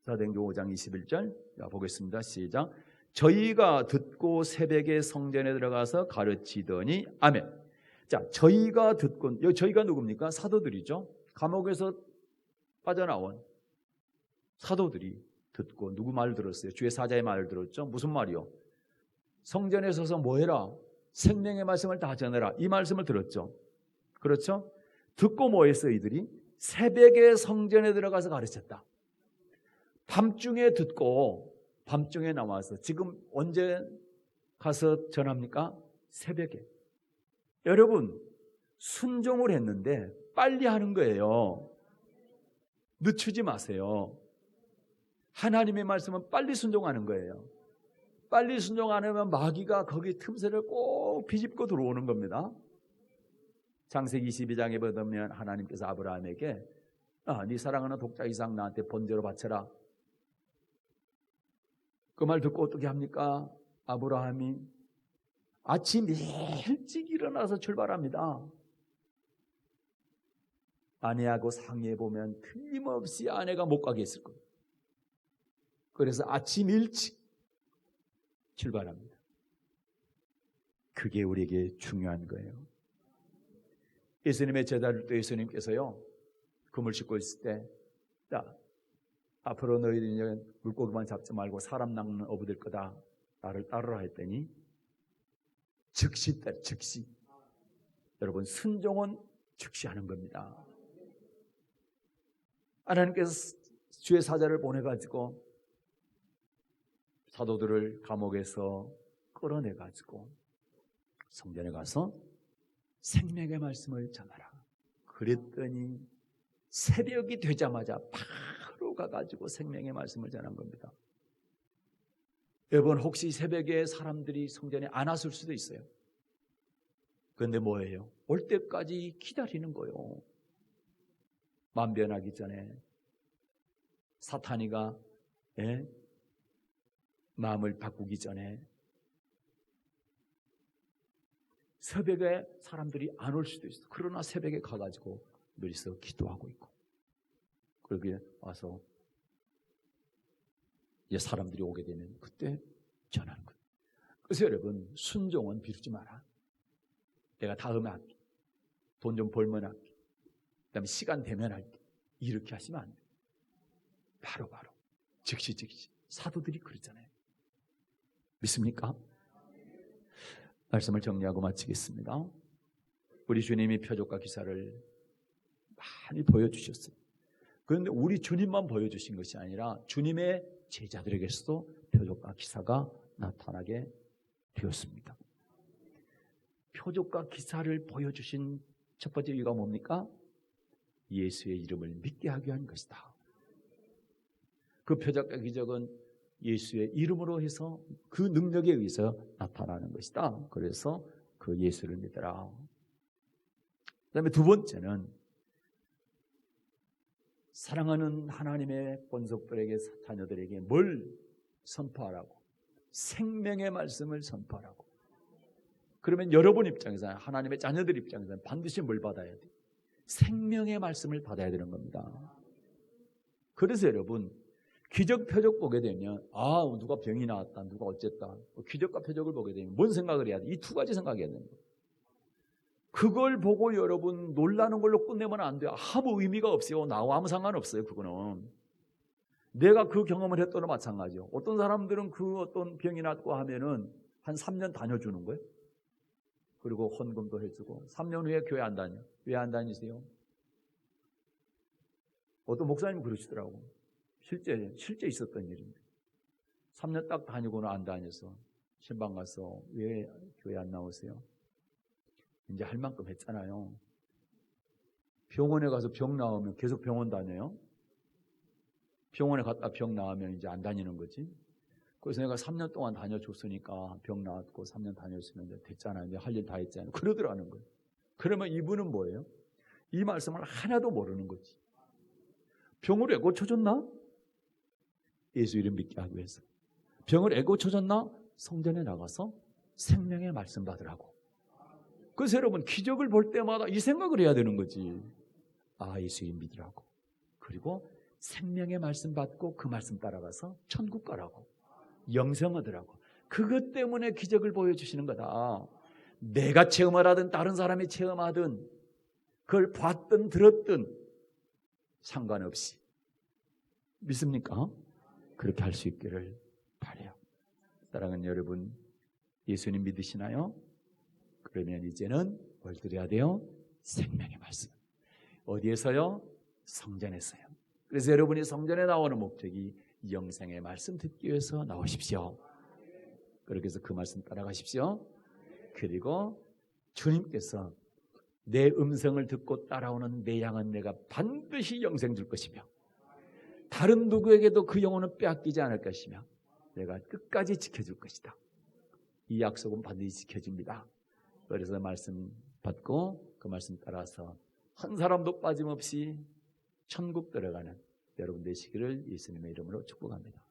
사도행전 5장 21절 보겠습니다. 시작. 저희가 듣고 새벽에 성전에 들어가서 가르치더니 아멘. 자, 저희가 듣고, 여기 저희가 누굽니까? 사도들이죠. 감옥에서 빠져나온 사도들이 듣고 누구 말을 들었어요? 주의 사자의 말을 들었죠. 무슨 말이요? 성전에 서서 뭐 해라? 생명의 말씀을 다 전해라. 이 말씀을 들었죠. 그렇죠? 듣고 뭐 했어요? 이들이 새벽에 성전에 들어가서 가르쳤다. 밤중에 듣고 밤중에 나와서 지금 언제 가서 전합니까? 새벽에. 여러분 순종을 했는데 빨리 하는 거예요. 늦추지 마세요. 하나님의 말씀은 빨리 순종하는 거예요. 빨리 순종 안 하면 마귀가 거기 틈새를 꼭 비집고 들어오는 겁니다. 창세기 22장에 보면 하나님께서 아브라함에게 네 사랑하는 독자 이삭 나한테 번제로 바쳐라. 그 말 듣고 어떻게 합니까? 아브라함이 아침 일찍 일어나서 출발합니다. 아내하고 상의해 보면 틀림없이 아내가 못 가게 했을 거예요. 그래서 아침 일찍 출발합니다. 그게 우리에게 중요한 거예요. 예수님의 제자들 때 예수님께서요 금을 싣고 있을 때 자, 앞으로 너희들은 물고기만 잡지 말고 사람 낚는 어부 될 거다. 나를 따르라 했더니 즉시 따라 즉시. 여러분 순종은 즉시 하는 겁니다. 하나님께서 주의 사자를 보내가지고 사도들을 감옥에서 끌어내가지고 성전에 가서 생명의 말씀을 전하라. 그랬더니 새벽이 되자마자 바로 가가지고 생명의 말씀을 전한 겁니다. 여러분 혹시 새벽에 사람들이 성전에 안 왔을 수도 있어요. 그런데 뭐예요? 올 때까지 기다리는 거예요. 만변하기 전에 사탄이가 마음을 바꾸기 전에 새벽에 사람들이 안 올 수도 있어. 그러나 새벽에 가가지고 늘서 기도하고 있고 그러기에 와서 이제 사람들이 오게 되면 그때 전하는 거예요. 그래서 여러분 순종은 비우지 마라. 내가 다음에 할게. 돈 좀 벌면 할게. 그다음에 시간 되면 할게. 이렇게 하시면 안 돼요. 바로바로 즉시 사도들이 그랬잖아요. 믿습니까? 말씀을 정리하고 마치겠습니다. 우리 주님이 표적과 기사를 많이 보여주셨어요. 그런데 우리 주님만 보여주신 것이 아니라 주님의 제자들에게서도 표적과 기사가 나타나게 되었습니다. 표적과 기사를 보여주신 첫 번째 이유가 뭡니까? 예수의 이름을 믿게 하기 위한 것이다. 그 표적과 기적은 예수의 이름으로 해서 그 능력에 의해서 나타나는 것이다. 그래서 그 예수를 믿어라. 그다음에 두 번째는 사랑하는 하나님의 본속들에게, 자녀들에게 뭘 선포하라고? 생명의 말씀을 선포하라고. 그러면 여러분 입장에서, 하나님의 자녀들 입장에서는 반드시 뭘 받아야 돼? 생명의 말씀을 받아야 되는 겁니다. 그래서 여러분, 기적 표적 보게 되면 누가 병이 나왔다, 누가 어쨌다, 기적과 표적을 보게 되면 뭔 생각을 해야 돼? 이 두 가지 생각해야 되는 거예요. 그걸 보고 여러분 놀라는 걸로 끝내면 안 돼요. 아무 의미가 없어요. 나와 아무 상관없어요. 그거는 내가 그 경험을 했더나 마찬가지요. 어떤 사람들은 그 어떤 병이 났고 하면은 한 3년 다녀주는 거예요. 그리고 헌금도 해주고 3년 후에 교회 안 다녀. 왜 안 다니세요? 어떤 목사님이 그러시더라고. 실제 있었던 일인데 3년 딱 다니고는 안 다녀서 신방 가서 왜 교회 안 나오세요? 이제 할 만큼 했잖아요. 병원에 가서 병 나오면 계속 병원 다녀요? 병원에 갔다 병 나오면 이제 안 다니는 거지. 그래서 내가 3년 동안 다녀줬으니까 병 나왔고 3년 다녔으면 이제 됐잖아요. 이제 할 일 다 했잖아요. 그러더라는 거예요. 그러면 이분은 뭐예요? 이 말씀을 하나도 모르는 거지. 병을 왜 고쳐줬나? 예수 이름 믿게 하기 위해서. 병을 왜 고쳐줬나? 성전에 나가서 생명의 말씀 받으라고. 그래서 여러분 기적을 볼 때마다 이 생각을 해야 되는 거지. 예수 이름 믿으라고. 그리고 생명의 말씀 받고 그 말씀 따라가서 천국 가라고. 영생 얻으라고. 그것 때문에 기적을 보여주시는 거다. 내가 체험을 하든 다른 사람이 체험하든 그걸 봤든 들었든 상관없이. 믿습니까? 그렇게 할 수 있기를 바라요. 사랑하는 여러분, 예수님 믿으시나요? 그러면 이제는 뭘 드려야 돼요? 생명의 말씀. 어디에서요? 성전에서요. 그래서 여러분이 성전에 나오는 목적이 영생의 말씀 듣기 위해서 나오십시오. 그렇게 해서 그 말씀 따라가십시오. 그리고 주님께서 내 음성을 듣고 따라오는 내 양은 내가 반드시 영생 줄 것이며 다른 누구에게도 그 영혼은 빼앗기지 않을 것이며 내가 끝까지 지켜줄 것이다. 이 약속은 반드시 지켜집니다. 그래서 말씀 받고 그 말씀 따라서 한 사람도 빠짐없이 천국 들어가는 여러분 되시기를 예수님의 이름으로 축복합니다.